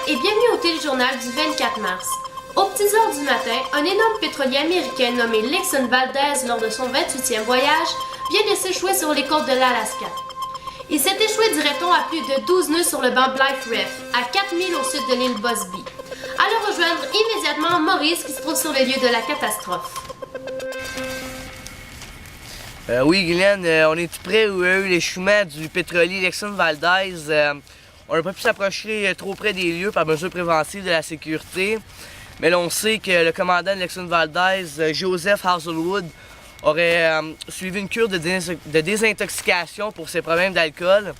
et bienvenue au téléjournal du 24 mars. Aux petites heures du matin, un énorme pétrolier américain nommé Exxon Valdez, lors de son 28e voyage, vient de s'échouer sur les côtes de l'Alaska. Il s'est échoué, dirait-on, à plus de 12 nœuds sur le banc Blythe Reef, à 4000 au sud de l'île Busby. Allons rejoindre immédiatement Maurice qui se trouve sur le lieu de la catastrophe. Oui, Guylaine, on est tout près où il y a eu l'échouement du pétrolier Exxon Valdez. On n'a pas pu s'approcher trop près des lieux par mesure préventive de la sécurité. Mais là, on sait que le commandant de Exxon Valdez, Joseph Hazelwood, aurait suivi une cure de désintoxication pour ses problèmes d'alcool.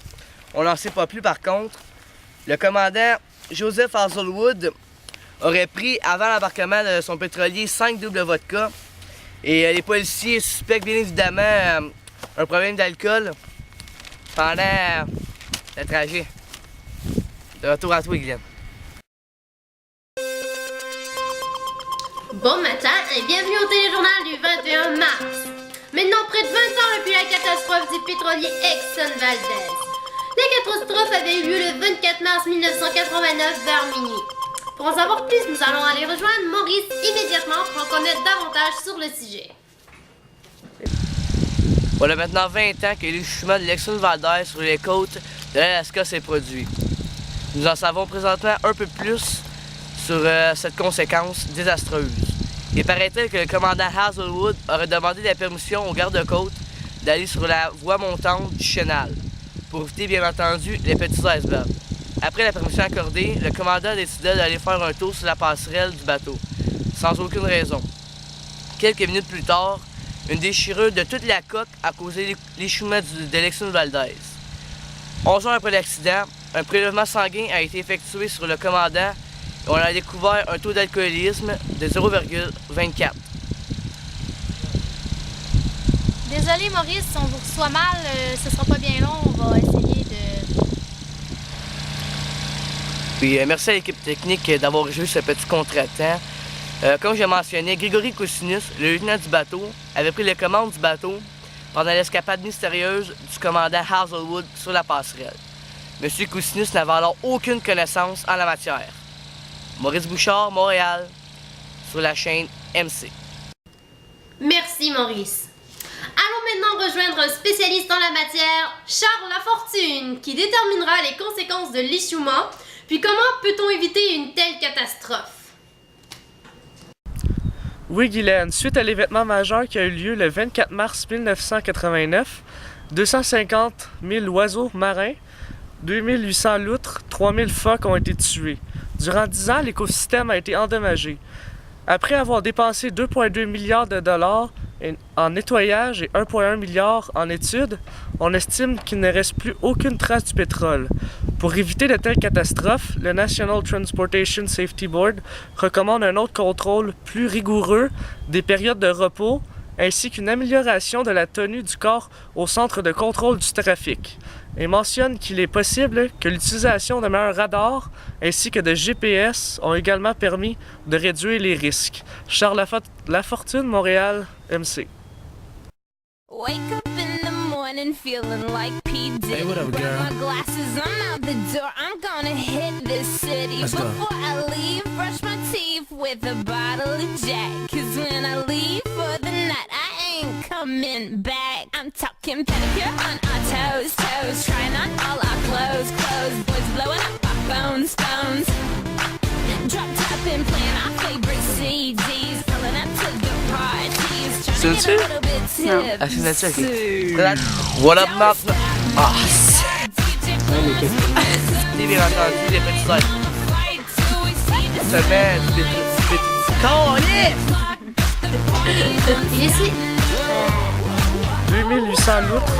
On n'en sait pas plus par contre. Le commandant Joseph Hazelwood aurait pris, avant l'embarquement de son pétrolier, 5 doubles vodka. Et les policiers suspectent bien évidemment un problème d'alcool pendant le trajet. De retour à toi, Guylaine. Bon matin et bienvenue au téléjournal du 21 mars. Maintenant, près de 20 ans depuis la catastrophe du pétrolier Exxon Valdez. La catastrophe avait eu lieu le 24 mars 1989 vers minuit. Pour en savoir plus, nous allons aller rejoindre Maurice immédiatement pour en connaître davantage sur le sujet. Voilà maintenant 20 ans que l'échouement de l'Exxon Valdez sur les côtes de l'Alaska s'est produit. Nous en savons présentement un peu plus sur cette conséquence désastreuse. Il paraît-il que le commandant Hazelwood aurait demandé la permission aux gardes-côtes d'aller sur la voie montante du chenal, pour éviter bien entendu les petits icebergs. Après la permission accordée, le commandant décida d'aller faire un tour sur la passerelle du bateau, sans aucune raison. Quelques minutes plus tard, une déchirure de toute la coque a causé l'échouement de l'Exxon Valdez. 11 heures après l'accident, un prélèvement sanguin a été effectué sur le commandant et on a découvert un taux d'alcoolisme de 0,24. Désolé Maurice, on vous reçoit mal, ce sera pas bien long, on va essayer de... Puis merci à l'équipe technique d'avoir joué ce petit contretemps. Comme j'ai mentionné, Grégory Cousinus, le lieutenant du bateau, avait pris les commandes du bateau pendant l'escapade mystérieuse du commandant Hazelwood sur la passerelle. M. Cousinus n'avait alors aucune connaissance en la matière. Maurice Bouchard, Montréal, sur la chaîne MC. Merci Maurice. Allons maintenant rejoindre un spécialiste en la matière, Charles Lafortune, qui déterminera les conséquences de l'échouement, puis comment peut-on éviter une telle catastrophe. Oui, Guylaine, suite à l'événement majeur qui a eu lieu le 24 mars 1989, 250 000 oiseaux marins, 2800 loutres, 3000 phoques ont été tués. Durant 10 ans, l'écosystème a été endommagé. Après avoir dépensé 2,2 milliards de dollars en nettoyage et 1,1 milliard en études, on estime qu'il ne reste plus aucune trace du pétrole. Pour éviter de telles catastrophes, le National Transportation Safety Board recommande un autre contrôle plus rigoureux des périodes de repos ainsi qu'une amélioration de la tenue du corps au centre de contrôle du trafic et mentionne qu'il est possible que l'utilisation de meilleurs radars ainsi que de GPS ont également permis de réduire les risques. Charles Lafortune, Montréal, MC. Wake up in the morning feeling like P. Diddy. Hey, what up, girl? My glasses, I'm out the door. I'm gonna hit this city. Let's go. Before I leave, brush my teeth with a bottle of Jack. Cause when I leave for the night, I ain't coming back. I'm talking pedicure on our toes, toes. Trying on all our clothes, clothes. Boys blowing up our phones, phones. Drop top and playing our favorite CDs. Pulling up to the parties. Trying to get a little bit tipsy. Ah, c'est naturel. What up, Marc? Ah, c'est bien entendu, les petits icebergs. Seulement, Il est ici. 2800 loutres,